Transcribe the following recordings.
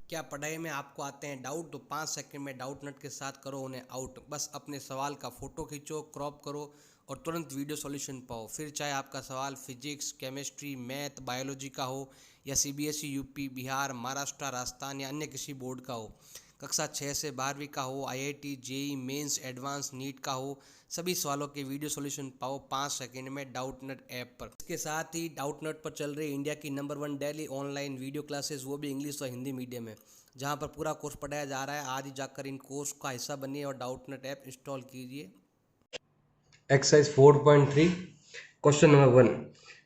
क्या पढ़ाई में आपको आते हैं डाउट? तो 5 सेकंड में डाउट नट के साथ करो उन्हें आउट। बस अपने सवाल का फ़ोटो खींचो, क्रॉप करो और तुरंत वीडियो सॉल्यूशन पाओ। फिर चाहे आपका सवाल फिजिक्स, केमिस्ट्री, मैथ, बायोलॉजी का हो या सीबीएसई, यूपी, बिहार, महाराष्ट्र, राजस्थान या अन्य किसी बोर्ड का हो, कक्षा 6 से 12वीं का हो, IIT, JEE Mains, advance, NEET का हो, सभी सवालों के वीडियो सॉल्यूशन पाओ 5 सेकंड में डाउटनट ऐप पर। इसके साथ ही डाउटनट पर चल रही इंडिया की number 1 daily online video classes, वो भी इंग्लिश और हिंदी मीडियम में, जहां पर पूरा कोर्स पढ़ाया जा रहा है। आज ही जाकर इन कोर्स का हिस्सा बनिए और डाउटनट ऐप इंस्टॉल कीजिए। Exercise 4.3, question number 1.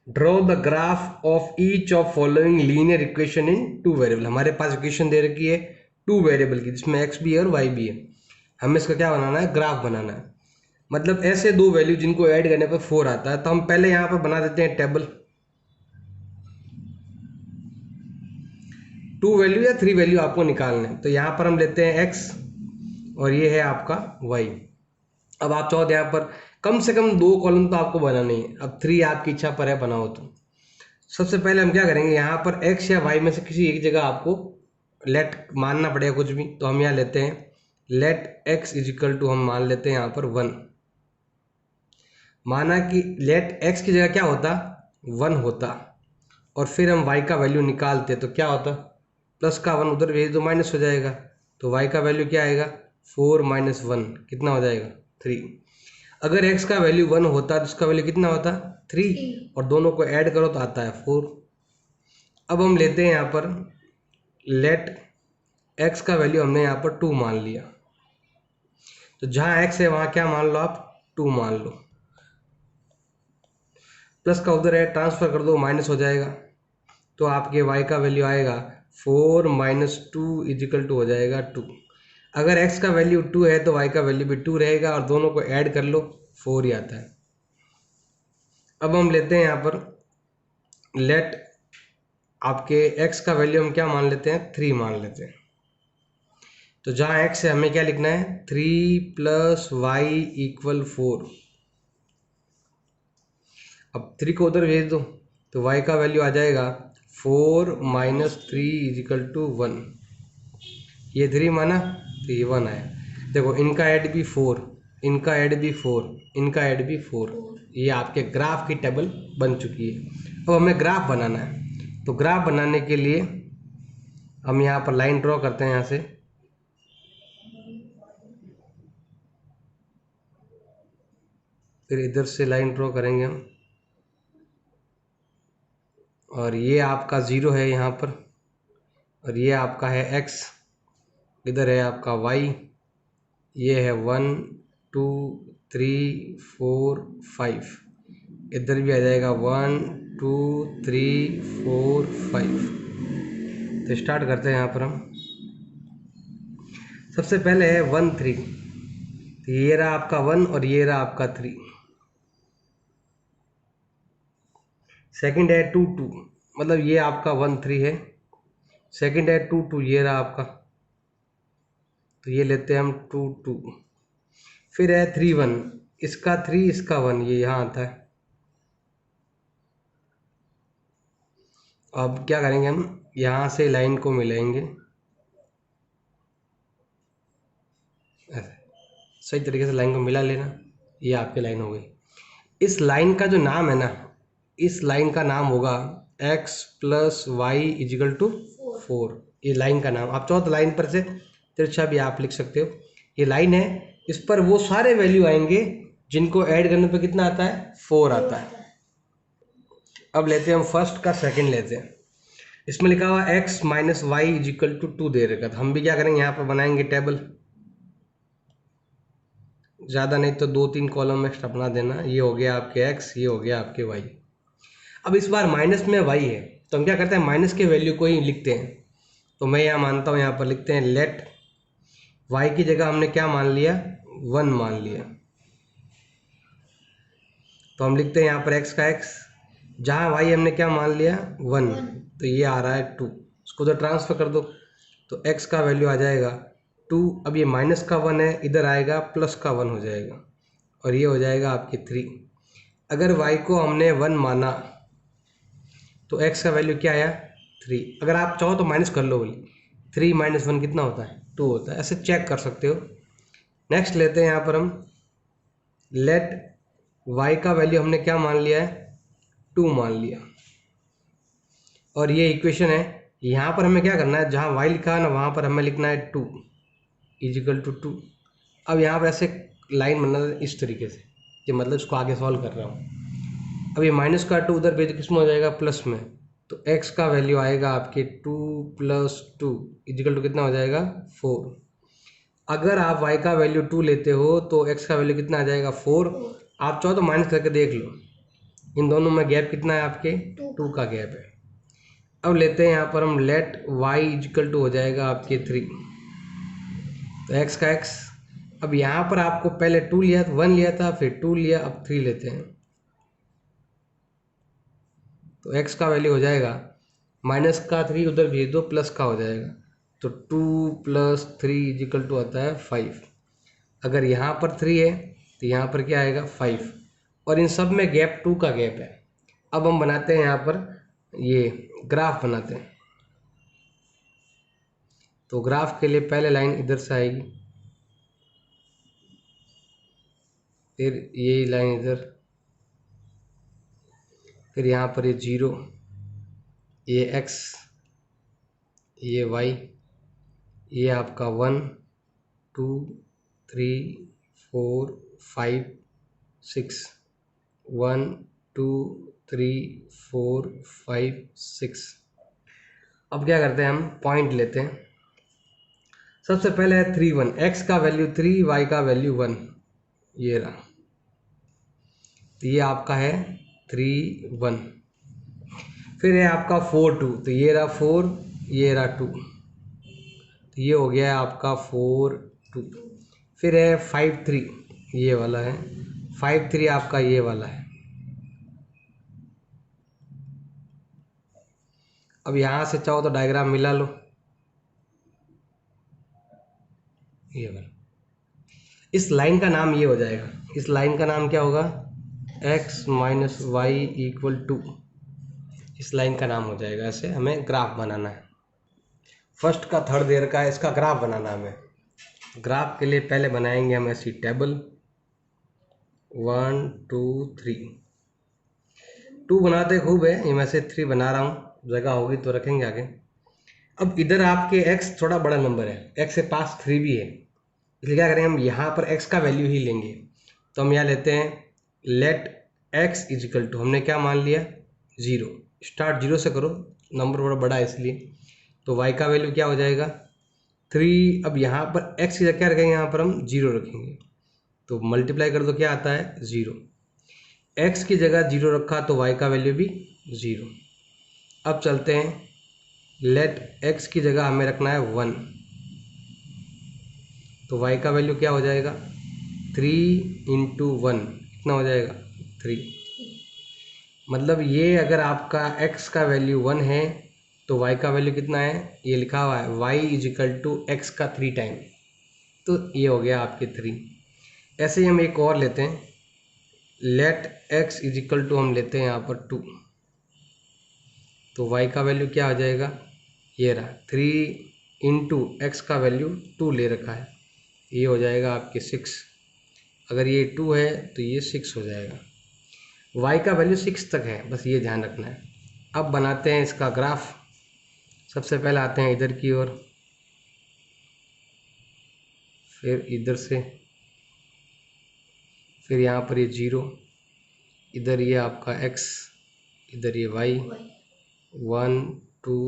Draw the graph of each of following linear equation in two variable. हमारे पास इक्वेशन दे रखी है टू वेरिएबल की, जिसमें x भी है और y भी है। हमें इसका क्या बनाना है? ग्राफ बनाना है। मतलब ऐसे दो वैल्यू जिनको ऐड करने पर 4 आता है। तो हम पहले यहाँ पर बना देते हैं टेबल। टू वैल्यू या थ्री वैल्यू आपको निकालने हैं। तो यहाँ पर हम लेते हैं x और ये है आपका y। अब आप चाहो तो यहाँ पर कम से कम 2 कॉलम तो आपको बनाना ही है। अब 3 आपकी इच्छा पर है, बनाओ। तो सबसे पहले हम क्या करेंगे, यहाँ पर x या y में से किसी एक जगह आपको लेट मानना पड़ेगा कुछ भी। तो हम यहाँ लेते हैं let x is equal to, हम मान लेते हैं यहाँ पर 1। माना कि लेट x की जगह क्या होता, 1 होता, और फिर हम y का वैल्यू निकालते तो क्या होता, प्लस का 1 उधर भेज दो, माइनस हो जाएगा। तो y का वैल्यू क्या आएगा, 4 माइनस 1 कितना हो जाएगा, 3। अगर x का वैल्यू 1 होता तो इसका वैल्यू कितना होता, 3, और दोनों को ऐड करो तो आता है 4। अब हम लेते हैं यहाँ पर लेट x का वैल्यू हमने यहाँ पर 2 मान लिया। तो जहाँ x है वहाँ क्या मान लो आप, 2 मान लो। प्लस का उधर है, ट्रांसफर कर दो, माइनस हो जाएगा। तो आपके y का वैल्यू आएगा 4 माइनस 2 इजिकल टू हो जाएगा 2। अगर x का वैल्यू 2 है तो y का वैल्यू भी 2 रहेगा, और दोनों को ऐड कर लो 4 ही आता है। अब हम लेते हैं यहाँ पर लेट आपके x का वैल्यू हम क्या मान लेते हैं, 3 मान लेते हैं। तो जहाँ x है हमें क्या लिखना है, 3 प्लस वाई इक्वल 4। अब 3 को उधर भेज दो तो y का वैल्यू आ जाएगा 4 माइनस 3 इजिकल टू 1। ये 3 माना तो ये 1 आया। देखो इनका ऐड भी 4, इनका ऐड भी 4, इनका ऐड भी 4। ये आपके ग्राफ की टेबल बन चुकी है। अब हमें ग्राफ बनाना है। तो ग्राफ बनाने के लिए हम यहाँ पर लाइन ड्रॉ करते हैं। यहाँ से फिर इधर से लाइन ड्रॉ करेंगे हम, और ये आपका 0 है यहाँ पर, और ये आपका है x, इधर है आपका y, ये है 1 2 3 4 5, इधर भी आ जाएगा 1 2 3 4 5। तो स्टार्ट करते हैं यहाँ पर हम। सबसे पहले है 1 3, तो ये रहा आपका 1 और ये रहा आपका 3। सेकंड है 2 2, मतलब ये आपका 1 3 है। सेकंड है 2 2, ये रहा आपका, तो ये लेते हैं हम 2 2। फिर है 3 1, इसका 3 इसका 1, ये यहाँ आता है। अब क्या करेंगे हम, यहाँ से लाइन को मिलाएंगे ऐसे, सही तरीके से लाइन को मिला लेना। ये आपकी लाइन हो गई। इस लाइन का जो नाम है ना, इस लाइन का नाम होगा x plus y is equal to 4। ये लाइन का नाम, आप चाहो तो लाइन पर से तिरछा भी आप लिख सकते हो। ये लाइन है, इस पर वो सारे वैल्यू आएंगे जिनको ऐड करने पर कितना आता है, 4 आता है। अब लेते हैं हम फर्स्ट का सेकंड लेते हैं। इसमें लिखा हुआ x minus y is equal to 2 दे रखा था। हम भी क्या करेंगे, यहाँ पर बनाएंगे टेबल। ज़्यादा नहीं तो 2-3 कॉलम एक्स्ट्रा बना देना। ये हो गया आपके x, ये हो गया आपके y। अब इस बार माइनस में y है, तो हम क्या करते हैं, माइनस के वैल्यू को ही लिखते हैं। तो मैं यहाँ मानता हूँ, यहाँ पर लिखते हैं लेट y की जगह हमने क्या मान लिया, 1 मान लिया। तो हम लिखते हैं यहाँ पर x का x, जहाँ y हमने क्या मान लिया, 1, तो ये आ रहा है 2। इसको तो ट्रांसफर कर दो, तो x का वैल्यू आ जाएगा 2। अब ये माइनस का 1 है, इधर आएगा प्लस का 1 हो जाएगा, और ये हो जाएगा आपकी 3। अगर y को हमने 1 माना तो x का वैल्यू क्या आया, 3। अगर आप चाहो तो माइनस कर लो बोली, 3 - 1 कितना होता है? 2 होता है। ऐसे चेक कर सकते हो। नेक्स्ट लेते हैं यहाँ पर हम लेट y का वैल्यू हमने क्या मान लिया है? 2 मान लिया। और ये इक्वेशन है। यहाँ पर हमें क्या करना है, जहाँ y लिखा है ना वहाँ पर हमें लिखना है 2 = 2। अब यहाँ पर ऐसे लाइन बनना है इस तरीके से, कि मतलब इसको आगे सॉल्व कर रहा हूँ। अब ये माइनस का 2 उधर भेज किस में हो जाएगा? प्लस में। तो x का वैल्यू आएगा आपके 2 + 2 = कितना हो जाएगा? 4। अगर आप y का वैल्यू 2 लेते हो तो x का वैल्यू कितना आ जाएगा? 4। आप चाहो तो माइनस करके देख लो, इन दोनों में गैप कितना है आपके? 2 का गैप है। अब लेते हैं यहाँ पर हम लेट y = हो जाएगा आपके 3। तो x का x। अब यहाँ पर आपको पहले 2 लिया, 1 लिया था, फिर 2 लिया, अब 3 लेते हैं। तो x का वैल्यू हो जाएगा माइनस का 3 उधर भेज दो, प्लस का हो जाएगा। तो 2 + 3 = आता है 5। अगर यहाँ पर 3 है तो यहाँ पर क्या आएगा? 5। और इन सब में गैप 2 का गैप है। अब हम बनाते हैं यहाँ पर ये ग्राफ बनाते हैं। तो ग्राफ के लिए पहले लाइन इधर से आएगी, फिर ये लाइन इधर, फिर यहाँ पर ये 0, ये x, ये y, ये आपका 1 2 3 4 5 6, 1 2 3 4 5 6। अब क्या करते हैं, हम पॉइंट लेते हैं। सबसे पहले है 3 1, x का वैल्यू 3, y का वैल्यू 1, ये रहा। तो ये आपका है 3 1। फिर है आपका 4 2, तो ये रहा 4, ये रहा 2, तो ये हो गया है आपका 4 2। फिर है 5 3, ये वाला है 5 3, आपका ये वाला है। अब यहाँ से चाहो तो डायग्राम मिला लो, ये वाला। इस लाइन का नाम ये हो जाएगा, इस लाइन का नाम क्या होगा? x - y = 2। इस लाइन का नाम हो जाएगा। ऐसे हमें ग्राफ बनाना है। फर्स्ट का थर्ड ईयर का है, इसका ग्राफ बनाना है हमें। ग्राफ के लिए पहले बनाएंगे हम ऐसी टेबल 1 2 3। 2 बनाते खूब है, ये मैं से 3 बना रहा हूँ, जगह होगी तो रखेंगे आगे। अब इधर आपके x थोड़ा बड़ा नंबर है, x के पास 3 भी है, इसलिए क्या करेंगे हम यहाँ पर x का वैल्यू ही लेंगे। तो हम यहाँ लेते हैं लेट x = हमने क्या मान लिया? 0। स्टार्ट 0 से करो, नंबर थोड़ा बड़ा है इसलिए। तो y का वैल्यू क्या हो जाएगा? 3। अब यहाँ पर x की जगह क्या रखेंगे? यहाँ पर हम 0 रखेंगे। तो मल्टीप्लाई कर दो, क्या आता है? 0। x की जगह 0 रखा तो y का वैल्यू भी 0। अब चलते हैं, लेट x की जगह हमें रखना है 1, तो y का वैल्यू क्या हो जाएगा? 3 × 1 कितना हो जाएगा? 3। मतलब ये अगर आपका x का वैल्यू 1 है तो y का वैल्यू कितना है? ये लिखा हुआ है y = x का 3 टाइम। तो ये हो गया आपके 3। ऐसे ही हम एक और लेते हैं, लेट x = हम लेते हैं यहाँ पर 2, तो y का वैल्यू क्या आ जाएगा? ये रहा 3 × x का वैल्यू 2 ले रखा है, ये हो जाएगा आपके 6। अगर ये 2 है तो ये 6 हो जाएगा। y का वैल्यू 6 तक है, बस ये ध्यान रखना है। अब बनाते हैं इसका ग्राफ। सबसे पहले आते हैं इधर की ओर, फिर इधर से, फिर यहाँ पर ये 0, इधर ये आपका x, इधर ये y। 1 2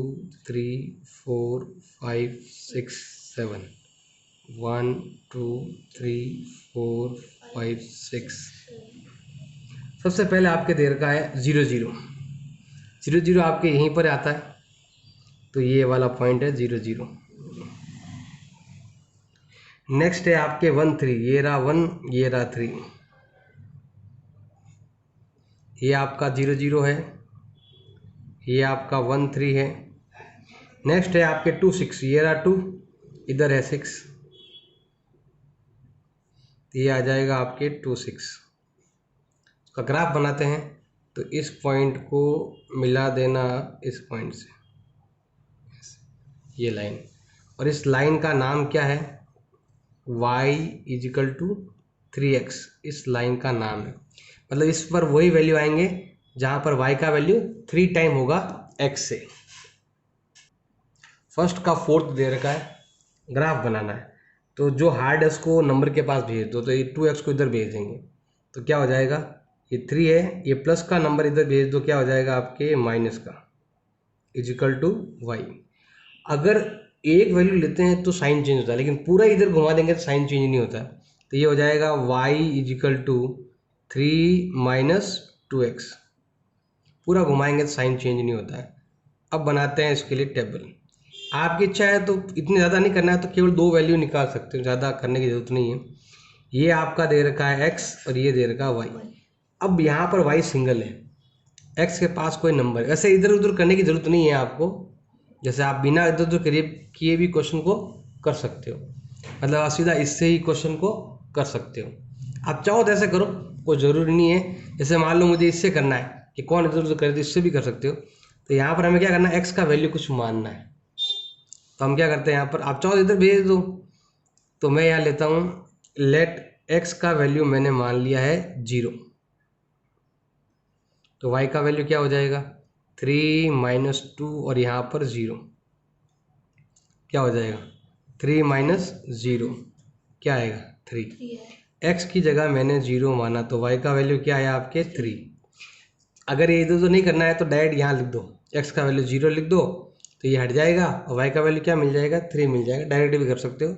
3 4 5 6 7, 1 2 3 4 5 6। सबसे पहले आपके देर का है 0 0 0 0, आपके यहीं पर आता है, तो ये वाला पॉइंट है 0 0। नेक्स्ट है आपके 1 3, ये रहा 1, ये रहा 3, ये आपका 0 0 है, ये आपका 1 3 है। नेक्स्ट है आपके 2 6, ये रहा 2, इधर है 6, ये आ जाएगा आपके 2 6। इसका ग्राफ बनाते हैं, तो इस पॉइंट को मिला देना इस पॉइंट से, ये लाइन। और इस लाइन का नाम क्या है, y इजिकल टू 3x, इस लाइन का नाम है। मतलब इस पर वही वैल्यू आएंगे जहाँ पर y का वैल्यू 3 टाइम होगा x से। फर्स्ट का फोर्थ दे रखा है, ग्राफ बनाना है, तो जो हार्ड है उसको नंबर के पास भेज दो, तो ये 2x को इधर भेज देंगे तो क्या हो जाएगा, ये 3 है, ये प्लस का नंबर इधर भेज दो, क्या हो जाएगा आपके माइनस का, इजिकल टू y। अगर एक वैल्यू लेते हैं तो साइन चेंज होता है, लेकिन पूरा इधर घुमा देंगे तो साइन चेंज नहीं होता है। तो ये हो जाएगा y इजिकल टू 3 - 2x, पूरा घुमाएंगे तो साइन चेंज नहीं होता है। अब बनाते हैं इसके लिए टेबल। आपकी इच्छा है तो इतनी ज़्यादा नहीं करना है, तो केवल 2 वैल्यू निकाल सकते हो, ज़्यादा करने की ज़रूरत नहीं है। ये आपका दे रखा है x और ये दे रखा है y। अब यहाँ पर y सिंगल है, x के पास कोई नंबर है, वैसे इधर उधर करने की ज़रूरत नहीं है आपको, जैसे आप बिना इधर उधर किए भी क्वेश्चन को कर सकते हो, मतलब आप सीधा इससे ही क्वेश्चन को कर सकते हो। आप चाहो तो ऐसे करो, कोई ज़रूरी नहीं है। जैसे मान लो मुझे इससे करना है कि कौन इधर उधर करे, तो इससे भी कर सकते हो। तो यहाँ पर हमें क्या करना है, x का वैल्यू कुछ मानना है, तो हम क्या करते हैं यहाँ पर, आप चाहो इधर भेज दो, तो मैं यहाँ लेता हूँ लेट x का वैल्यू मैंने मान लिया है 0, तो y का वैल्यू क्या हो जाएगा 3 - 2 और यहाँ पर 0, क्या हो जाएगा 3 - 0 क्या आएगा 3। x की जगह मैंने 0 माना तो y का वैल्यू क्या आया आपके 3। अगर ये इधर उधर नहीं करना है तो डायरेक्ट यहाँ लिख दो, x का वैल्यू 0 लिख दो, तो ये हट जाएगा और y का वैल्यू क्या मिल जाएगा 3 मिल जाएगा, डायरेक्ट भी कर सकते हो।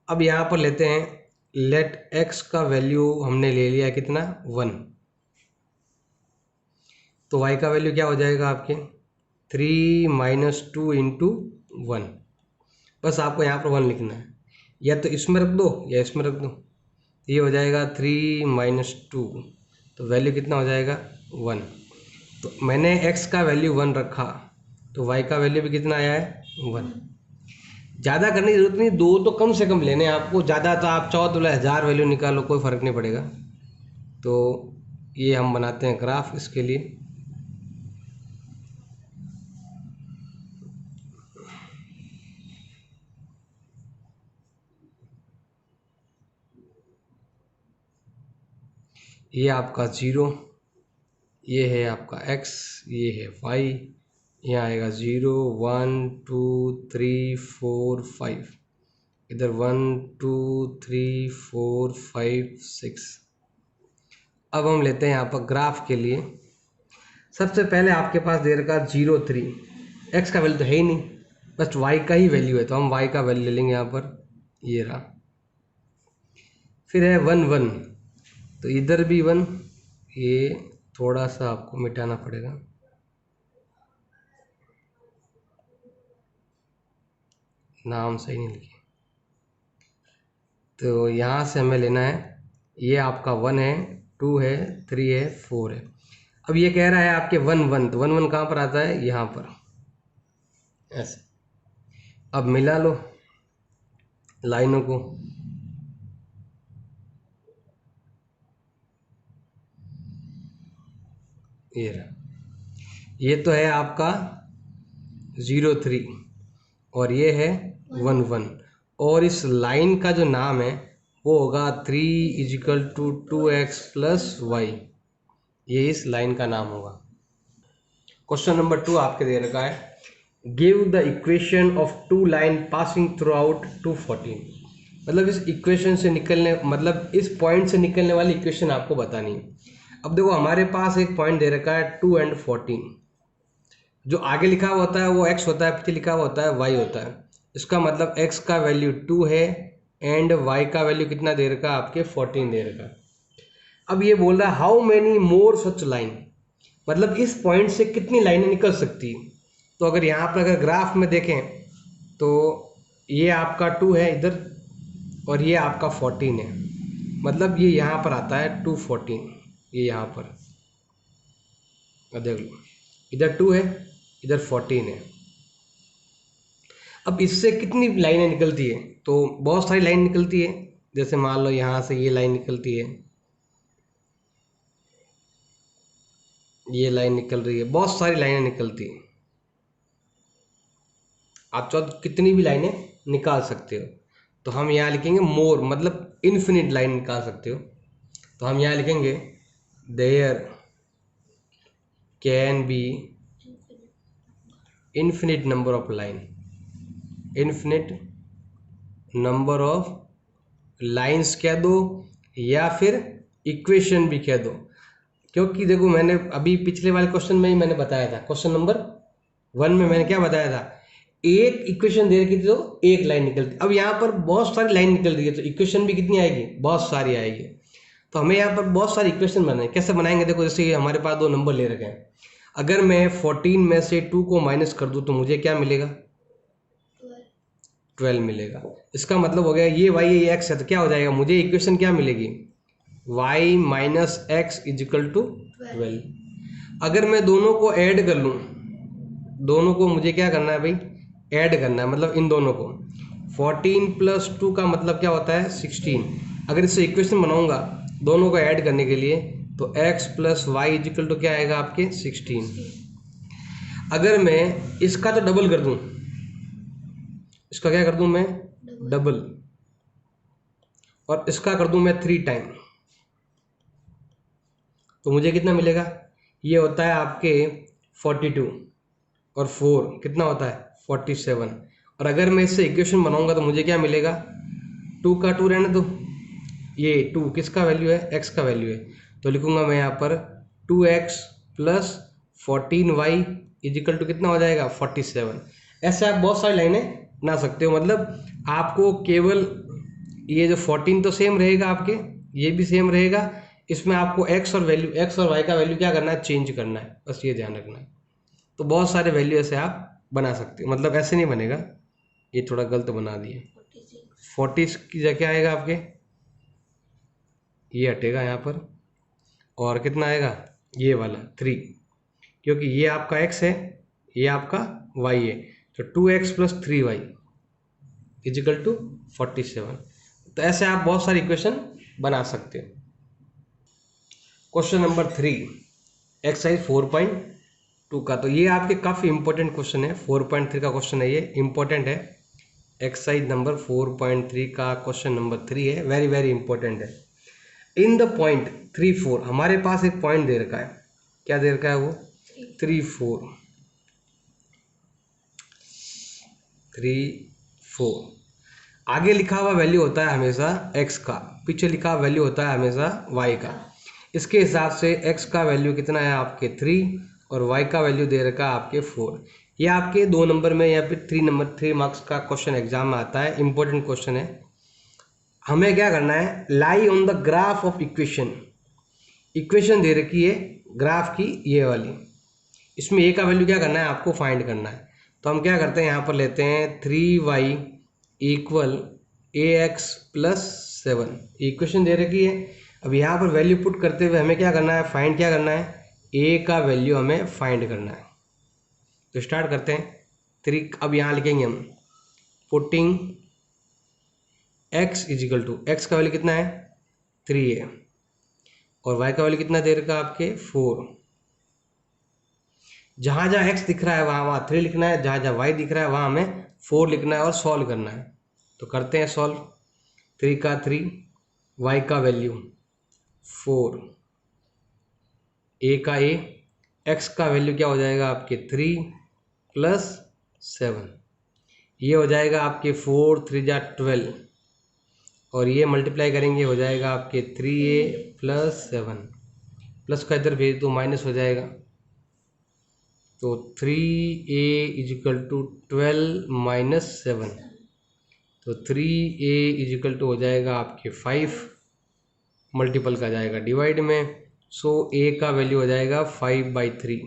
अब यहाँ पर लेते हैं लेट x का वैल्यू हमने ले लिया कितना 1, तो y का वैल्यू क्या हो जाएगा आपके 3 - 2 × 1। बस आपको यहाँ पर 1 लिखना है, या तो इसमें रख दो या इसमें रख दो। ये हो जाएगा 3 - 2, तो वैल्यू कितना हो जाएगा 1। तो मैंने x का वैल्यू 1 रखा, तो y का वैल्यू भी कितना आया है 1। ज़्यादा करने की जरूरत नहीं, 2 तो कम से कम लेने हैं आपको, ज़्यादा तो आप चाहो तो 1000 वैल्यू निकालो, कोई फ़र्क नहीं पड़ेगा। तो ये हम बनाते हैं ग्राफ इसके लिए। ये आपका 0, ये है आपका x, ये है y, यहाँ आएगा 0 1 2 3 4 5, इधर 1 2 3 4 5 6। अब हम लेते हैं यहाँ पर ग्राफ के लिए। सबसे पहले आपके पास दे रखा 0 3, x का वैल्यू तो है ही नहीं, बस y का ही वैल्यू है, तो हम y का वैल्यू ले लेंगे यहाँ पर, ये रहा। फिर है 1 1, तो इधर भी 1, ये थोड़ा सा आपको मिटाना पड़ेगा, नाम सही नहीं लिखे। तो यहाँ से हमें लेना है, ये आपका 1 है, 2 है, 3 है, 4 है। अब ये कह रहा है आपके 1 1, तो 1 1 कहाँ पर आता है, यहाँ पर ऐसे। अब मिला लो लाइनों को, ये रहा। ये तो है आपका 0 3 और ये है 1 1, और इस लाइन का जो नाम है वो होगा 3 = 2x + y, ये इस लाइन का नाम होगा। क्वेश्चन नंबर 2 आपके दे रखा है give the equation of 2 line passing through out 214। मतलब इस इक्वेशन से निकलने, मतलब इस पॉइंट से निकलने वाली इक्वेशन आपको बतानी है। अब देखो हमारे पास एक पॉइंट दे रखा है 2 और 14, जो आगे लिखा हुआ होता है वो x होता है, पीछे लिखा हुआ होता है y होता है। इसका मतलब x का वैल्यू 2 है एंड y का वैल्यू कितना दे रखा है आपके 14 दे रखा है। अब ये बोल रहा है how many more such line, मतलब इस पॉइंट से कितनी लाइनें निकल सकती है। तो अगर यहाँ पर अगर ग्राफ में देखें तो ये आपका 2 है इधर और ये आपका 14 है, मतलब ये यहाँ पर आता है 2 14, ये यहाँ पर देख लो, इधर 2 है इधर 14 है। अब इससे कितनी लाइनें निकलती है, तो बहुत सारी लाइन निकलती है। जैसे मान लो यहाँ से ये लाइन निकलती है, ये लाइन निकल रही है, बहुत सारी लाइनें निकलती हैं। आप चाहो तो कितनी भी लाइनें निकाल सकते हो। तो हम यहाँ लिखेंगे मोर, मतलब इन्फिनिट लाइन निकाल सकते हो। तो हम यहाँ लिखेंगे there can be infinite number of line, infinite number of lines कह दो या फिर इक्वेशन भी कह दो। क्योंकि देखो मैंने अभी पिछले वाले क्वेश्चन में ही मैंने बताया था, क्वेश्चन नंबर 1 में मैंने क्या बताया था, एक इक्वेशन दे रखी थी तो एक लाइन निकलती। अब यहाँ पर बहुत सारी लाइन निकल रही है तो इक्वेशन भी कितनी आएगी, बहुत सारी आएगी। तो हमें यहाँ पर बहुत सारी इक्वेशन बनाए, कैसे बनाएंगे, देखो जैसे हमारे पास दो नंबर ले रखे हैं, अगर मैं 14 में से 2 को माइनस कर दूं तो मुझे क्या मिलेगा, 12 मिलेगा। इसका मतलब हो गया ये y ये x है तो क्या हो जाएगा, मुझे इक्वेशन क्या मिलेगी, y minus x is equal to 12। अगर मैं दोनों को ऐड कर लूँ, दोनों को मुझे क्या करना है भाई, ऐड करना है, मतलब इन दोनों को 14 प्लस 2 का मतलब क्या होता है 16। अगर इससे इक्वेशन बनाऊंगा दोनों को ऐड करने के लिए तो x plus y is equal to क्या आएगा आपके 16। अगर मैं इसका तो डबल कर दूं, इसका क्या कर दूं मैं, डबल, और इसका कर दूं मैं 3 टाइम, तो मुझे कितना मिलेगा, ये होता है आपके 42 और 4 कितना होता है 47। और अगर मैं इससे इक्वेशन बनाऊंगा तो मुझे क्या मिलेगा, 2 का 2 रहने दो, ये 2 किसका वैल्यू है, x का वैल्यू है, तो लिखूंगा मैं यहाँ पर 2x plus 14y is equal to कितना हो जाएगा 47। ऐसे आप बहुत सारी लाइनें बना सकते हो, मतलब आपको केवल ये जो 14 तो सेम रहेगा आपके, ये भी सेम रहेगा, इसमें आपको x और वैल्यू, x और y का वैल्यू क्या करना है, चेंज करना है, बस ये ध्यान रखना है। तो बहुत सारे वैल्यू ऐसे आप बना सकते हो, मतलब ऐसे नहीं बनेगा, ये थोड़ा गलत बना दिए, 40 की जगह क्या आएगा आपके, ये हटेगा यहाँ पर, और कितना आएगा ये वाला 3, क्योंकि ये आपका x है ये आपका y है, तो 2x plus 3y is equal to 47। तो ऐसे आप बहुत सारी इक्वेशन बना सकते हो। क्वेश्चन नंबर 3 एक्सरसाइज 4.2 का, तो ये आपके काफ़ी इंपॉर्टेंट क्वेश्चन है, 4.3 का क्वेश्चन है, ये इंपॉर्टेंट है। एक्सरसाइज नंबर 4.3 का क्वेश्चन नंबर 3 है, वेरी वेरी इंपॉर्टेंट है। इन द पॉइंट 3, 4, हमारे पास एक पॉइंट दे रखा है, क्या दे रखा है वो 3, 4, 3, 4। आगे लिखा हुआ वैल्यू होता है हमेशा x का, पीछे लिखा हुआ वैल्यू होता है हमेशा y का। इसके हिसाब से x का वैल्यू कितना है आपके 3 और y का वैल्यू दे रखा है आपके 4। ये आपके 2 नंबर में या फिर 3 मार्क्स का क्वेश्चन एग्जाम में आता है, इंपॉर्टेंट क्वेश्चन है। हमें क्या करना है, lie on the graph of equation, equation दे रखी है ग्राफ की ये वाली, इसमें a का वैल्यू क्या करना है आपको फाइंड करना है। तो हम क्या करते हैं, यहाँ पर लेते हैं 3y equal ax plus 7, equation दे रखी है। अब यहाँ पर वैल्यू पुट करते हुए हमें क्या करना है, फाइंड क्या करना है, a का वैल्यू हमें फाइंड करना है। तो स्टार्ट करते हैं 3, अब यहाँ लिखेंगे हम putting x is equal to, x का वैल्यू कितना है 3 है और y का वैल्यू कितना दे रखा आपके 4। जहाँ जहाँ x दिख रहा है वहाँ वहाँ 3 लिखना है, जहाँ जहाँ y दिख रहा है वहाँ हमें 4 लिखना है और सॉल्व करना है। तो करते हैं सॉल्व, 3 का 3, y का वैल्यू 4, a का a, x का वैल्यू क्या हो जाएगा आपके 3 प्लस 7, ये हो जाएगा आपके 4 3 जा 12 और ये मल्टीप्लाई करेंगे हो जाएगा आपके 3a प्लस 7, प्लस का इधर भेज दो माइनस हो जाएगा, तो 3a इजिकल टू 12 माइनस 7, तो 3a इजिकल टू हो जाएगा आपके 5, मल्टीपल का जाएगा डिवाइड में, सो a का वैल्यू हो जाएगा 5/3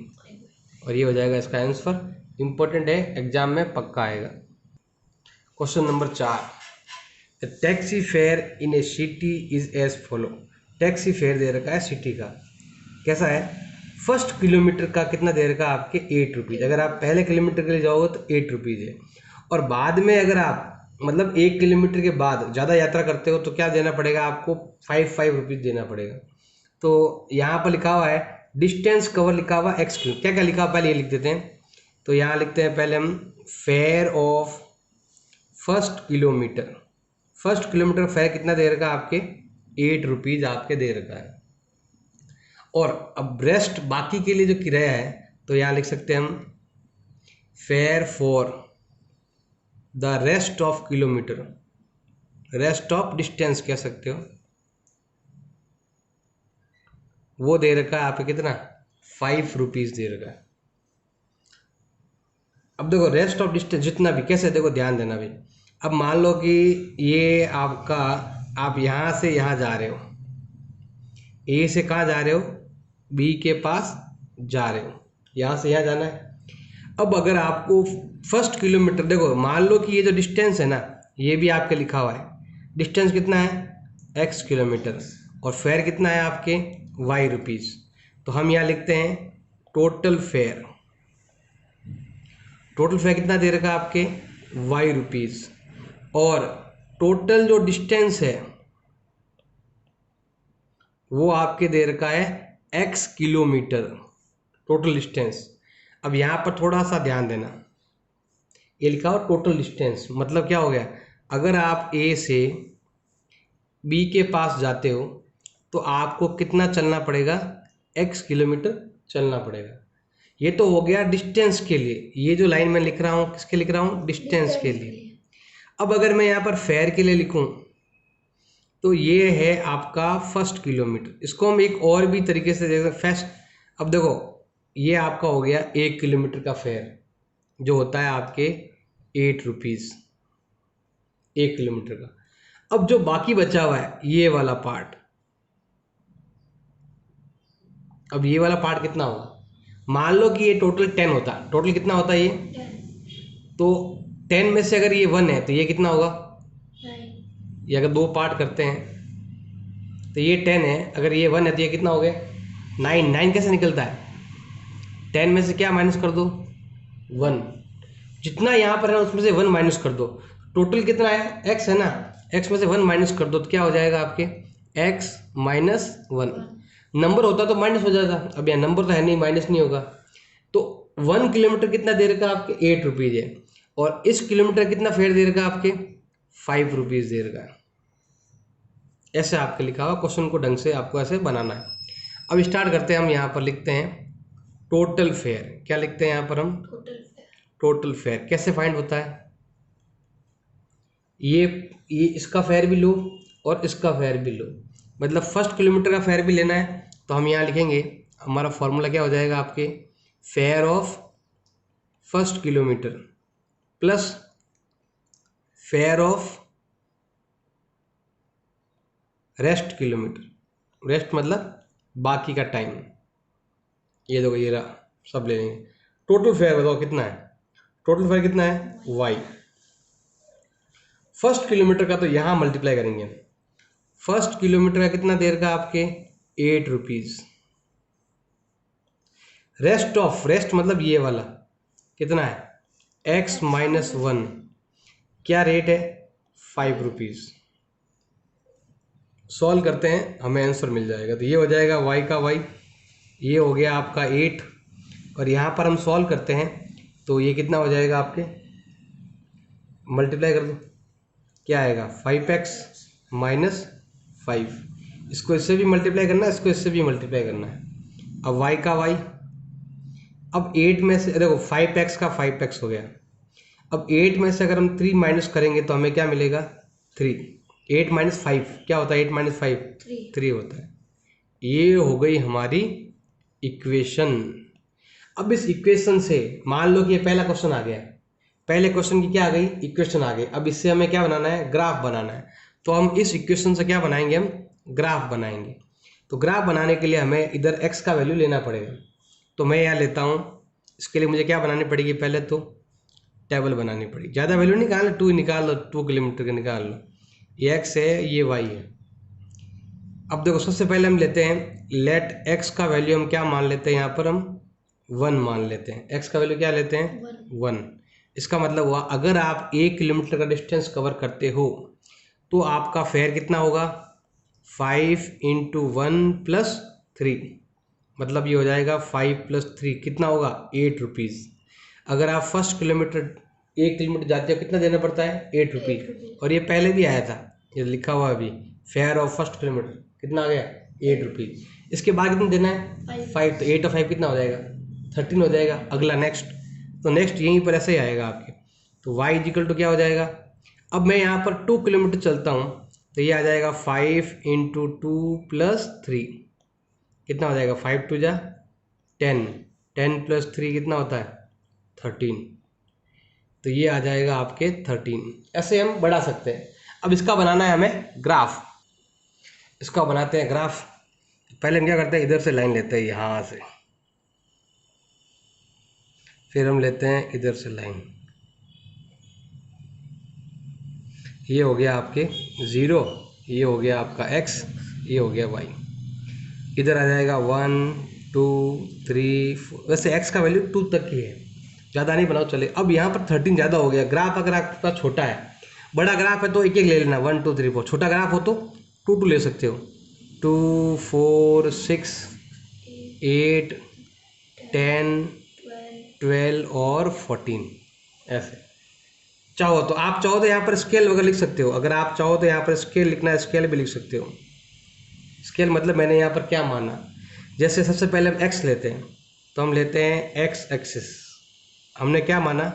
और ये हो जाएगा इसका आंसर। इंपॉर्टेंट है, एग्जाम में पक्का आएगा। Question number 4, the taxi fare in a city is as follow, taxi fare दे रखा है सिटी का, कैसा है, फर्स्ट किलोमीटर का कितना दे रखा है आपके 8 रुपीज़, अगर आप पहले किलोमीटर के लिए जाओगे तो 8 रुपीज़ है, और बाद में अगर आप मतलब 1 किलोमीटर के बाद ज़्यादा यात्रा करते हो तो क्या देना पड़ेगा आपको 5 रुपीज़ देना पड़ेगा। तो यहाँ पर लिखा हुआ है डिस्टेंस कवर लिखा हुआ x, क्या क्या लिखा हुआ पहले ये लिख देते हैं। तो यहाँ लिखते हैं पहले हम fair of first kilometre. First kilometre fair कितना दे रखा है आपके 8 रुपीज़ आपके दे रखा है। और अब रेस्ट बाकी के लिए जो किराया है तो यहाँ लिख सकते हैं हम fair for the rest of kilometre, rest of distance कह सकते हो, वो दे रखा है आपको कितना 5 रुपीज़ दे रखा है। अब देखो रेस्ट ऑफ डिस्टेंस जितना भी कैसे, देखो ध्यान देना भाई। अब मान लो कि ये आपका, आप यहाँ से यहाँ जा रहे हो, ए से कहाँ जा रहे हो, बी के पास जा रहे हो, यहाँ से यहाँ जाना है। अब अगर आपको फर्स्ट किलोमीटर, देखो मान लो कि ये जो डिस्टेंस है ना, ये भी आपके लिखा हुआ है, डिस्टेंस कितना है x किलोमीटर और फेयर कितना है आपके y रुपीज़। तो हम यहाँ लिखते हैं टोटल फेयर। टोटल फेयर कितना दे रखा है आपके y रुपीज़, और टोटल जो डिस्टेंस है वो आपके दे रखा है x किलोमीटर, टोटल डिस्टेंस। अब यहाँ पर थोड़ा सा ध्यान देना, ये लिखा हो टोटल डिस्टेंस, मतलब क्या हो गया, अगर आप A से B के पास जाते हो तो आपको कितना चलना पड़ेगा, x किलोमीटर चलना पड़ेगा। ये तो हो गया डिस्टेंस के लिए, ये जो लाइन मैं लिख रहा हूँ किसके लिख रहा हूँ, डिस्टेंस के लिए। अब अगर मैं यहाँ पर फेयर के लिए लिखूँ तो ये है आपका फर्स्ट किलोमीटर। इसको हम एक और भी तरीके से देखते हैं फर्स्ट। अब देखो ये आपका हो गया 1 किलोमीटर का फेयर जो होता है आपके 8 रुपीज़ 1 किलोमीटर का। अब जो बाकी बचा हुआ है ये वाला पार्ट, अब ये वाला पार्ट कितना होगा, मान लो कि ये टोटल 10 होता है, टोटल कितना होता है ये 10। तो 10 में से अगर ये 1 है तो ये कितना होगा 9। ये अगर दो पार्ट करते हैं तो ये 10 है, अगर ये 1 है तो ये कितना हो गया 9। 9 कैसे निकलता है, 10 में से क्या माइनस कर दो 1, जितना यहाँ पर है उसमें से 1 माइनस कर दो। टोटल कितना है x है ना, x में से 1 माइनस कर दो तो क्या हो जाएगा आपके x माइनस 1। नंबर होता तो माइनस हो जाता, अब यहाँ नंबर तो है नहीं, माइनस नहीं होगा। तो 1 किलोमीटर कितना दे रखा आपके 8 रुपीज़ है, और इस किलोमीटर कितना फेयर दे रखा आपके 5 रुपीज़ दे रखा है। ऐसे आपके लिखा हुआ, क्वेश्चन को ढंग से आपको ऐसे बनाना है। अब स्टार्ट करते हैं, हम यहाँ पर लिखते हैं टोटल फेयर। क्या लिखते हैं यहाँ पर हम, टोटल फेयर। कैसे फाइंड होता है, ये इसका फेयर भी लो और इसका फेयर भी लो, मतलब फर्स्ट किलोमीटर का फेयर भी लेना है। तो हम यहाँ लिखेंगे, हमारा फॉर्मूला क्या हो जाएगा आपके fair of first kilometre plus fair of rest kilometre. Rest मतलब बाकी का टाइम। ये देखो ये रहा, सब ले लेंगे। टोटल फेयर बताओ कितना है, टोटल फेयर कितना है y। फर्स्ट किलोमीटर का तो यहाँ मल्टीप्लाई करेंगे। फर्स्ट किलोमीटर का कितना देर का आपके 8 रुपीज़। रेस्ट ऑफ, रेस्ट मतलब ये वाला कितना है x माइनस 1, क्या रेट है 5 रुपीज़। सॉल्व करते हैं, हमें आंसर मिल जाएगा। तो ये हो जाएगा y का y, ये हो गया आपका 8, और यहाँ पर हम सॉल्व करते हैं तो ये कितना हो जाएगा आपके, मल्टीप्लाई कर दो, क्या आएगा 5x माइनस 5। इसको इससे भी मल्टीप्लाई करना है, इसको इससे भी मल्टीप्लाई करना है। अब y का y, अब 8 में से देखो 5x का 5x हो गया। अब 8 में से अगर हम 3 माइनस करेंगे तो हमें क्या मिलेगा 3। 8 माइनस 5 क्या होता है, 8 माइनस 5 3 होता है। ये हो गई हमारी इक्वेशन। अब इस इक्वेशन से मान लो कि ये पहला क्वेश्चन आ गया, पहले क्वेश्चन की क्या आ गई इक्वेशन आ गई। अब इससे हमें क्या बनाना है, ग्राफ बनाना है। तो हम इस इक्वेशन से क्या बनाएंगे, हम ग्राफ बनाएंगे। तो ग्राफ बनाने के लिए हमें इधर x का वैल्यू लेना पड़ेगा। तो मैं यहाँ लेता हूँ, इसके लिए मुझे क्या बनानी पड़ेगी, पहले तो टेबल बनानी पड़ेगी। ज़्यादा वैल्यू निकाल लो, 2 निकाल लो, 2 किलोमीटर का निकाल लो। ये x है, ये y है। अब देखो सबसे पहले हम लेते हैं लेट x का वैल्यू हम क्या मान लेते हैं, यहाँ पर हम 1 मान लेते हैं। x का वैल्यू क्या लेते हैं 1। इसका मतलब हुआ अगर आप 1 किलोमीटर का डिस्टेंस कवर करते हो तो आपका फेयर कितना होगा 5 × 1 + 3, मतलब ये हो जाएगा 5 + 3 कितना होगा 8 रुपीज़। अगर आप फर्स्ट किलोमीटर 1 किलोमीटर जाते हो कितना देना पड़ता है, 8 रुपीज़। और ये पहले भी आया था, ये लिखा हुआ अभी फेयर ऑफ फर्स्ट किलोमीटर कितना आ गया, 8 रुपीज़। इसके बाद कितना देना है, 5। तो 8 और 5 कितना हो जाएगा, 13 हो जाएगा। अगला नेक्स्ट, तो नेक्स्ट यहीं पर ऐसे ही आएगा आपके। तो y इजिकल टू क्या हो जाएगा, अब मैं यहाँ पर 2 किलोमीटर चलता हूँ तो ये आ जाएगा 5 × 2 + 3 कितना हो जाएगा, 5 × 2 = 10, 10 + 3 कितना होता है, 13। तो ये आ जाएगा आपके 13। ऐसे हम बढ़ा सकते हैं। अब इसका बनाना है हमें ग्राफ, इसका बनाते हैं ग्राफ। पहले हम क्या करते हैं, इधर से लाइन लेते हैं यहाँ से, फिर हम लेते हैं इधर से लाइन, ये हो गया आपके 0, ये हो गया आपका x, ये हो गया y। इधर आ जाएगा 1 2 3 4, वैसे x का वैल्यू 2 तक ही है, ज़्यादा नहीं बनाओ चले। अब यहाँ पर 13 ज़्यादा हो गया। ग्राफ अगर आपका छोटा है, बड़ा ग्राफ है तो एक एक ले लेना, 1 2 3 4। छोटा ग्राफ हो तो 2 2 ले सकते हो, 2 4 6 8 10 12 और 14 ऐसे। चाहो तो आप चाहो तो यहाँ पर स्केल वगैरह लिख सकते हो, अगर आप चाहो तो यहाँ पर स्केल लिखना है, स्केल भी लिख सकते हो। स्केल मतलब मैंने यहाँ पर क्या माना, जैसे सबसे पहले हम x लेते हैं तो हम लेते हैं x एक्सिस। हमने क्या माना,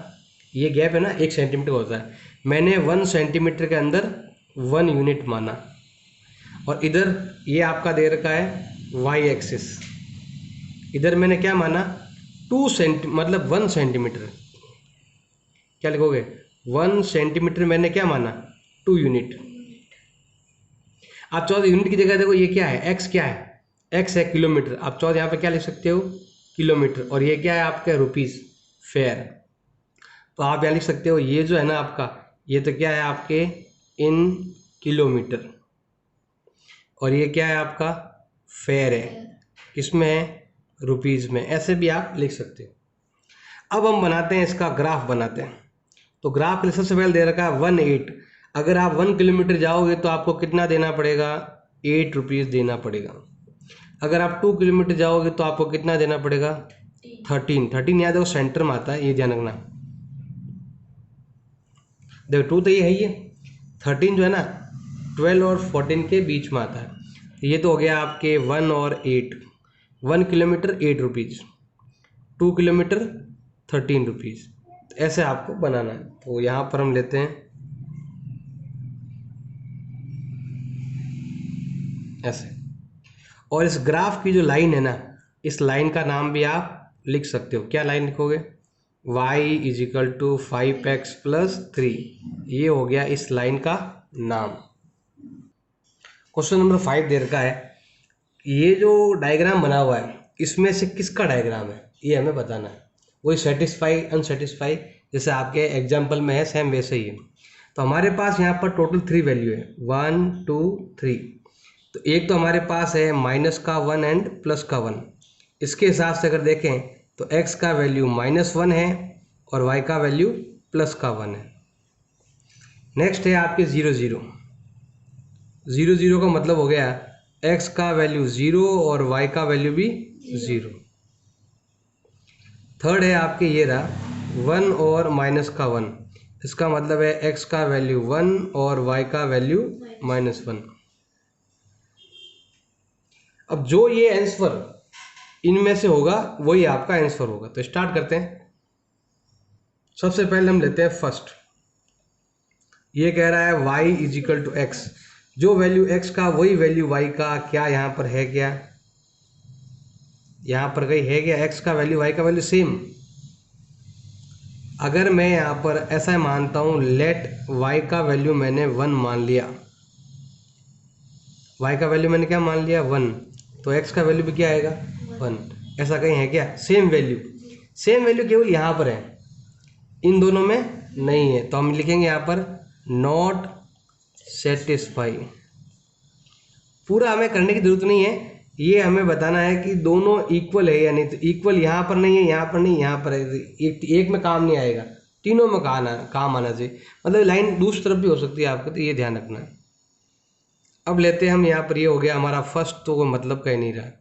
ये गैप है ना 1 सेंटीमीटर होता है, मैंने 1 सेंटीमीटर के अंदर 1 यूनिट माना। और इधर ये आपका दे रखा है y एक्सिस, इधर मैंने क्या माना 2 मतलब 1 सेंटीमीटर। क्या लिखोगे, 1 सेंटीमीटर मैंने क्या माना 2 यूनिट। आप चाहो तो यूनिट की जगह देखो ये क्या है, x क्या है, x है किलोमीटर। आप चाहो तो यहाँ पे क्या लिख सकते हो, किलोमीटर। और ये क्या है आपका रुपीज़, फेयर। तो आप यहाँ लिख सकते हो, ये जो है ना आपका, ये तो क्या है आपके इन किलोमीटर, और ये क्या है आपका फेयर है, किसमें है, रुपीज़ में। ऐसे भी आप लिख सकते हो। अब हम बनाते हैं इसका ग्राफ बनाते हैं। तो ग्राफ के लिए सबसे पहले दे रखा है 18। अगर आप 1 किलोमीटर जाओगे तो आपको कितना देना पड़ेगा, 8 रुपीज़ देना पड़ेगा। अगर आप 2 किलोमीटर जाओगे तो आपको कितना देना पड़ेगा, 13। 13 यहाँ देखो सेंटर में आता है, ये ध्यान रखना। देखो 2 तो ये है ही है, 13 जो है ना 12 और 14 के बीच में आता है। ये तो हो गया आपके 1 और 8। 1 किलोमीटर 8 रुपीज़, 2 किलोमीटर 13 रुपीज़। ऐसे आपको बनाना है। तो यहाँ पर हम लेते हैं ऐसे, और इस ग्राफ की जो लाइन है ना, इस लाइन का नाम भी आप लिख सकते हो। क्या लाइन लिखोगे, y = 5x + 3। ये हो गया इस लाइन का नाम। क्वेश्चन नंबर 5 दे रखा है, ये जो डायग्राम बना हुआ है इसमें से किसका डायग्राम है, ये हमें बताना है। वही सेटिस्फाई अनसेटिस्फाई जैसे आपके एग्जाम्पल में है, सेम वैसे ही है। तो हमारे पास यहाँ पर टोटल 3 वैल्यू है, 1 2 3। तो एक तो हमारे पास है माइनस का 1 एंड प्लस का 1। इसके हिसाब से अगर देखें तो x का वैल्यू -1 है और y का वैल्यू प्लस का 1 है। नेक्स्ट है आपके 0 0। 0 0 का मतलब हो गया x का वैल्यू 0 और y का वैल्यू भी 0। थर्ड है आपके ये रहा 1 और माइनस का 1। इसका मतलब है x का वैल्यू 1 और y का वैल्यू -1। अब जो ये आंसर इनमें से होगा वही आपका आंसर होगा। तो स्टार्ट करते हैं। सबसे पहले हम लेते हैं फर्स्ट, ये कह रहा है y = x। जो वैल्यू x का वही वैल्यू y का, क्या यहाँ पर है, क्या यहाँ पर कहीं है क्या, x का वैल्यू y का वैल्यू सेम। अगर मैं यहाँ पर ऐसा मानता हूँ, लेट y का वैल्यू मैंने 1 मान लिया, y का वैल्यू मैंने क्या मान लिया 1, तो x का वैल्यू भी क्या आएगा 1। ऐसा कहीं है क्या, सेम वैल्यू। सेम वैल्यू केवल यहाँ पर है, इन दोनों में नहीं है। तो हम लिखेंगे यहाँ पर नॉट सेटिस्फाई। पूरा हमें करने की जरूरत नहीं है, ये हमें बताना है कि दोनों इक्वल है या नहीं। तो इक्वल यहाँ पर नहीं है, यहाँ पर नहीं, यहाँ पर है। एक में काम नहीं आएगा, तीनों में काम आना चाहिए। मतलब लाइन दूसरी तरफ भी हो सकती है आपको, तो ये ध्यान रखना है। अब लेते हैं हम यहाँ पर, ये हो गया हमारा फर्स्ट, तो कोई मतलब का ही नहीं रहा।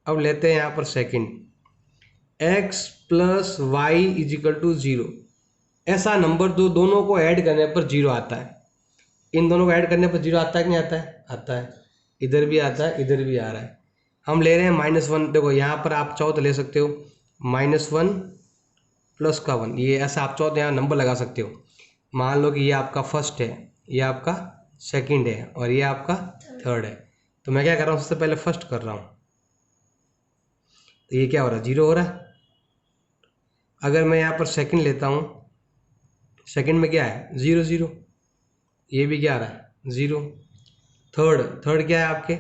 अब लेते हैं यहाँ पर second. x plus y is equal to 0, ऐसा नंबर जो दोनों को ऐड करने पर 0 आता है। इन दोनों को ऐड करने पर 0 आता है कि नहीं आता है? आता है। इधर भी आता है, इधर भी आ रहा है। हम ले रहे हैं -1। देखो यहाँ पर आप चाहो तो ले सकते हो -1 प्लस का 1, ये ऐसा आप चाहो तो यहाँ नंबर लगा सकते हो। मान लो कि ये आपका फर्स्ट है, ये आपका सेकंड है और ये आपका थर्ड है। तो मैं क्या कर रहा हूँ, सबसे पहले फर्स्ट कर रहा हूँ, तो ये क्या हो रहा है, 0 हो रहा है। अगर मैं यहाँ पर सेकंड लेता हूँ, सेकंड में क्या है 0 0, ये भी क्या आ रहा है 0। थर्ड क्या है आपके,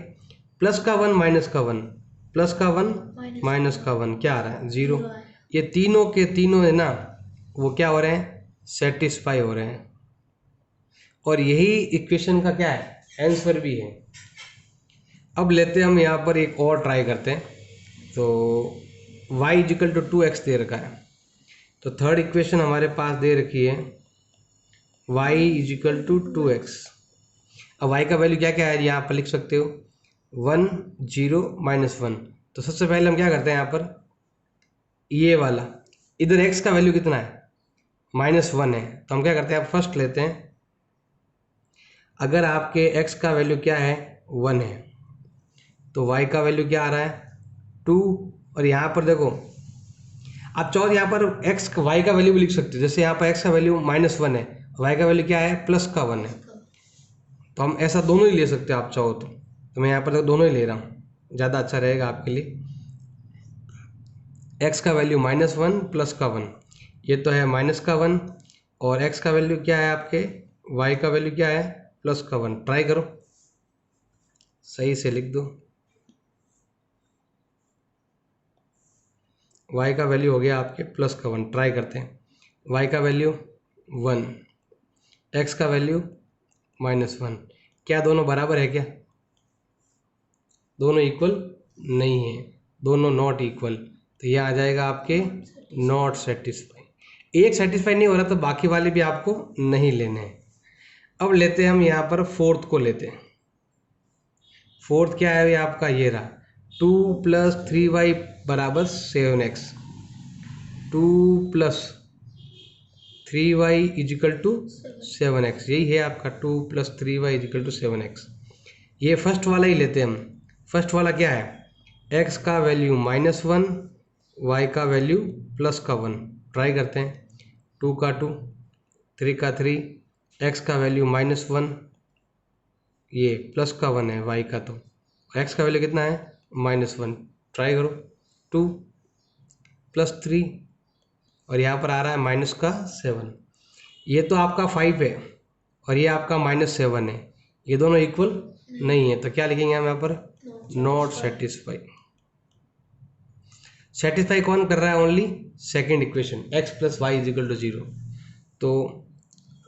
प्लस का 1 माइनस का 1, प्लस का 1 माइनस का 1, क्या आ रहा है 0। ये तीनों के तीनों है ना, वो क्या हो रहे हैं, सेटिस्फाई हो रहे हैं। और यही इक्वेशन का क्या है, आंसर भी है। अब लेते हैं हम यहाँ पर एक और ट्राई करते हैं। तो y इजिकल टू 2x दे रखा है, तो थर्ड इक्वेशन हमारे पास दे रखी है y इजिकल टू 2x। अब y का वैल्यू क्या क्या है, यहाँ पर लिख सकते हो 1 0 -1। तो सबसे पहले हम क्या करते हैं, यहाँ पर ये वाला, इधर x का वैल्यू कितना है, -1 है। तो हम क्या करते हैं, आप फर्स्ट लेते हैं। अगर आपके x का वैल्यू क्या है 1 है, तो y का वैल्यू क्या आ रहा है 2। और यहाँ पर देखो, आप चाहो यहाँ पर x y का वैल्यू भी लिख सकते हो। जैसे यहाँ पर x का वैल्यू -1 है, y का वैल्यू क्या है प्लस का 1 है। तो हम ऐसा दोनों ही ले सकते हैं आप चाहो तो मैं यहाँ पर दोनों ही ले रहा हूँ, ज़्यादा अच्छा रहेगा आपके लिए। x का वैल्यू -1 प्लस का 1, ये तो है माइनस का 1, और x का वैल्यू क्या है आपके, y का वैल्यू क्या है प्लस का 1। ट्राई करो, सही से लिख दो। y का वैल्यू हो गया आपके प्लस का 1। ट्राई करते हैं, y का वैल्यू 1, x का वैल्यू -1। क्या दोनों बराबर है क्या, दोनों इक्वल नहीं है, दोनों नॉट इक्वल। तो ये आ जाएगा आपके नॉट सेटिस्फाई। एक सेटिस्फाई नहीं हो रहा तो बाकी वाले भी आपको नहीं लेने हैं। अब लेते हैं हम यहाँ पर फोर्थ को लेते हैं। फोर्थ क्या है, ये आपका ये रहा 2 + 3y = 7x, 2 + 3y = 7x, यही है आपका 2 + 3y = 7x। ये फर्स्ट वाला ही लेते हैं हम। फर्स्ट वाला क्या है, x का वैल्यू -1, y का वैल्यू प्लस का 1। ट्राई करते हैं, 2 का 2, 3 का 3, x का वैल्यू -1, ये प्लस का 1 है y का, तो x का वैल्यू कितना है -1। ट्राई करो, 2 + 3, और यहाँ पर आ रहा है -7। ये तो आपका 5 है और ये आपका -7 है, ये दोनों इक्वल नहीं है। तो क्या लिखेंगे हम यहाँ पर, नॉट सेटिस्फाई। सेटिस्फाई कौन कर रहा है, only second equation, x + y = 0। तो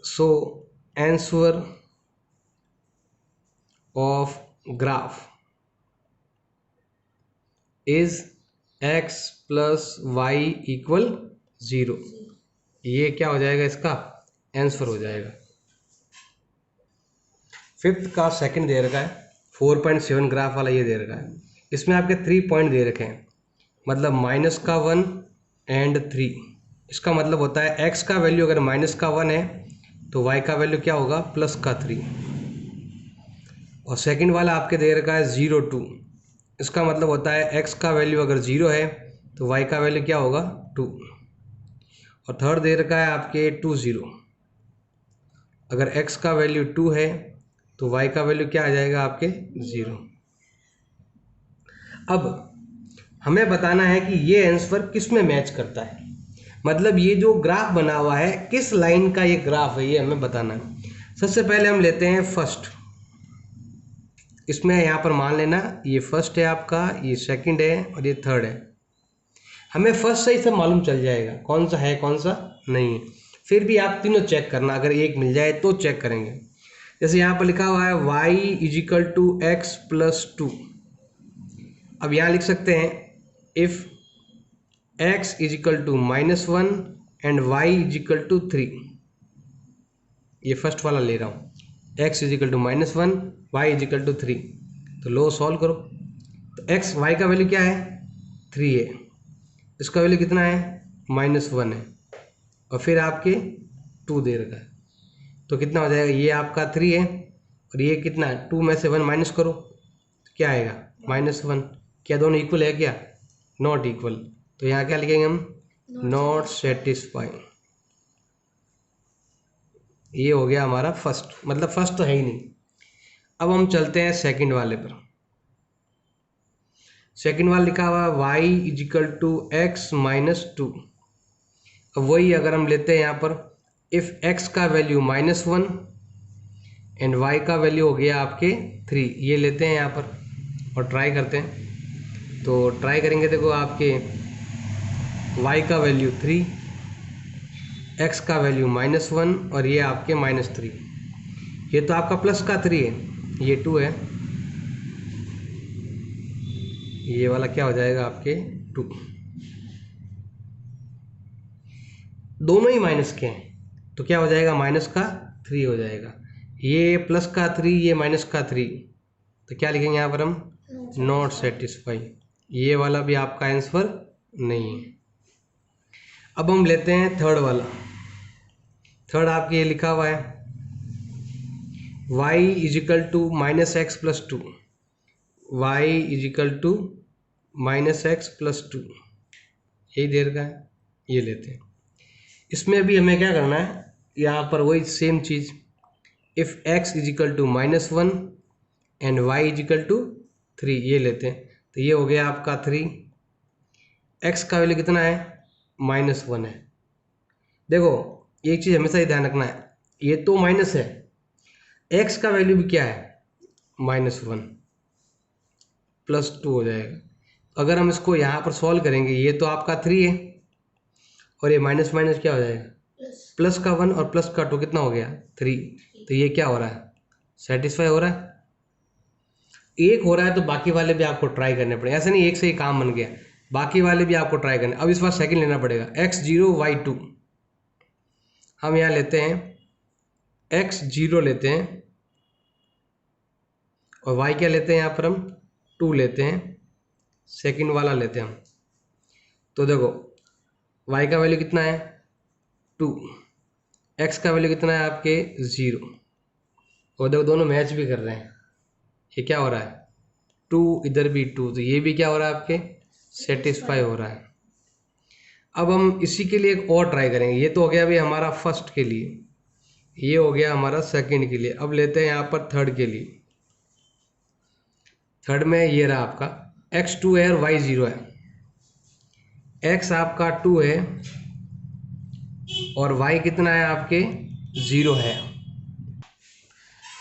so answer of graph is x + y = 0। ये क्या हो जाएगा, इसका आंसर हो जाएगा। फिफ्थ का सेकंड दे रखा है, 4.7 ग्राफ वाला ये दे रखा है। इसमें आपके 3 पॉइंट दे रखे हैं, मतलब -1 एंड 3। इसका मतलब होता है x का वैल्यू अगर -1 है तो y का वैल्यू क्या होगा +3। और सेकंड वाला आपके दे रखा है 0 2, इसका मतलब होता है x का वैल्यू अगर 0 है तो y का वैल्यू क्या होगा 2। और थर्ड दे रखा है आपके 2 0, अगर x का वैल्यू 2 है तो y का वैल्यू क्या आ जाएगा आपके 0। अब हमें बताना है कि ये आंसर किस में मैच करता है, मतलब ये जो ग्राफ बना हुआ है किस लाइन का ये ग्राफ है, ये हमें बताना है। सबसे पहले हम लेते हैं फर्स्ट। इसमें यहाँ पर मान लेना ये फर्स्ट है आपका, ये सेकंड है और ये थर्ड है। हमें फर्स्ट से ही सब मालूम चल जाएगा कौन सा है कौन सा नहीं है। फिर भी आप तीनों चेक करना, अगर एक मिल जाए तो चेक करेंगे। जैसे यहाँ पर लिखा हुआ है y = x + 2। अब यहाँ लिख सकते हैं इफ x = -1 एंड y = 3। ये फर्स्ट वाला ले रहा हूँ, x = -1, y = 3। तो लो सॉल्व करो, तो x y का वैल्यू क्या है 3 है, इसका वैल्यू कितना है, -1 है, और फिर आपके 2 दे रखा है, तो कितना हो जाएगा, ये आपका 3 है और ये कितना है, 2 में से 1 माइनस करो तो क्या आएगा, -1। क्या दोनों इक्वल है क्या, नॉट इक्वल, तो यहाँ क्या लिखेंगे हम, नॉट सेटिस्फाइड। ये हो गया हमारा फर्स्ट, मतलब फर्स्ट तो है ही नहीं। अब हम चलते हैं सेकंड वाले पर। सेकंड वाला लिखा हुआ y = x - 2। अब वही अगर हम लेते हैं यहाँ पर, इफ़ x का वैल्यू -1 एंड y का वैल्यू हो गया आपके 3, ये लेते हैं यहाँ पर और ट्राई करते हैं। तो ट्राई करेंगे, देखो आपके y का वैल्यू 3, x का वैल्यू -1 और ये आपके -3। ये तो आपका प्लस का 3 है, ये 2 है, ये वाला क्या हो जाएगा आपके 2। दोनों ही माइनस के हैं तो क्या हो जाएगा, -3 हो जाएगा। ये प्लस का 3, ये -3, तो क्या लिखेंगे यहाँ पर हम, नॉट सेटिस्फाई। ये वाला भी आपका आंसर नहीं है। अब हम लेते हैं थर्ड वाला। थर्ड आपके ये लिखा हुआ है y = -x + 2, y = -x + 2, यही देर का है, ये लेते हैं। इसमें भी हमें क्या करना है, यहाँ पर वही same cheese, if x = -1 and y = 3, ये लेते हैं। तो ये हो गया आपका 3, x का वैल्यू कितना है, -1 है। देखो एक चीज़ हमेशा ही ध्यान रखना है, ये तो माइनस है, x का वैल्यू भी क्या है, -1 + 2 हो जाएगा। अगर हम इसको यहाँ पर सॉल्व करेंगे, ये तो आपका 3 है और ये माइनस माइनस क्या हो जाएगा, प्लस का 1 और प्लस का 2 कितना हो गया, 3। तो ये क्या हो रहा है, सेटिस्फाई हो रहा है। एक हो रहा है तो बाकी वाले भी आपको ट्राई करने पड़ेंगे, ऐसा नहीं एक से ही काम बन गया, बाकी वाले भी आपको ट्राई करने। अब इस बार सेकंड लेना पड़ेगा, x0 y2। हम यहाँ लेते हैं x0 लेते हैं और y क्या लेते हैं, यहाँ पर हम 2 लेते हैं, सेकंड वाला लेते हैं हम। तो देखो y का वैल्यू कितना है 2, x का वैल्यू कितना है आपके 0, और देखो दोनों मैच भी कर रहे हैं। ये क्या हो रहा है 2, इधर भी 2, तो ये भी क्या हो रहा है आपके सेटिस्फाई हो रहा है। अब हम इसी के लिए एक और ट्राई करेंगे। ये तो हो गया अभी हमारा फर्स्ट के लिए, ये हो गया हमारा सेकंड के लिए। अब लेते हैं यहाँ पर थर्ड के लिए। थर्ड में ये रहा आपका x2 है और y0 है। x आपका 2 है और y कितना है आपके 0 है।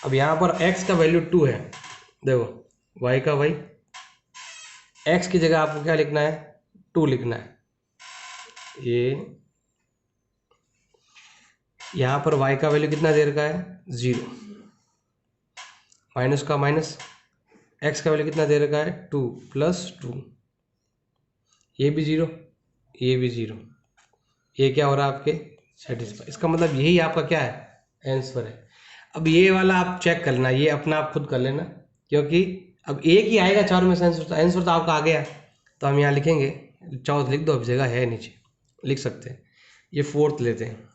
अब यहाँ पर x का वैल्यू 2 है, देखो y का y, x की जगह आपको क्या लिखना है 2 लिखना है। ये यहाँ पर y का वैल्यू कितना दे रखा है 0, माइनस का माइनस, x का वैल्यू कितना दे रखा है 2 + 2, ये भी 0, ये भी 0, ये क्या हो रहा है आपके सेटिस्फाई। इसका मतलब यही आपका क्या है आंसर है। अब ये वाला आप चेक कर लेना, ये अपना आप खुद कर लेना, क्योंकि अब एक ही आएगा चारों में से आंसर तो आपका आ गया। तो हम यहाँ लिखेंगे, चौथ लिख दो, अब जगह है नीचे लिख सकते हैं। ये फोर्थ लेते हैं।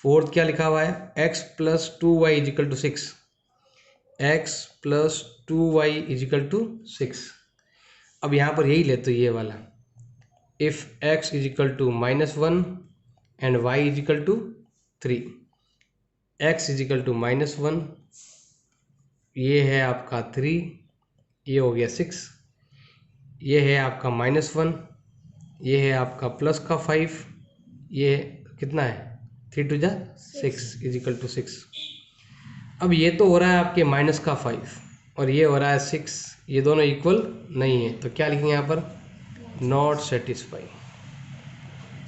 फोर्थ क्या लिखा हुआ है x + 2y = 6, x + 2y = 6। अब यहाँ पर यही लेते ये वाला, if x = -1 and y = 3, x = -1, ये है आपका 3, ये हो गया 6, ये है आपका -1, ये है आपका प्लस का 5, ये कितना है 3 × 2 = 6 = 6। अब ये तो हो रहा है आपके माइनस का 5 और ये हो रहा है 6, ये दोनों इक्वल नहीं है, तो क्या लिखेंगे यहाँ पर नॉट सेटिस्फाई।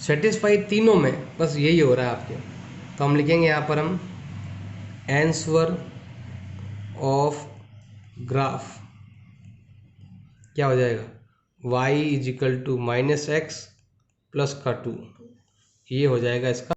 सेटिस्फाई तीनों में बस यही हो रहा है आपके, तो हम लिखेंगे यहाँ पर हम आंसर ऑफ ग्राफ क्या हो जाएगा y = -x + 2, ये हो जाएगा इसका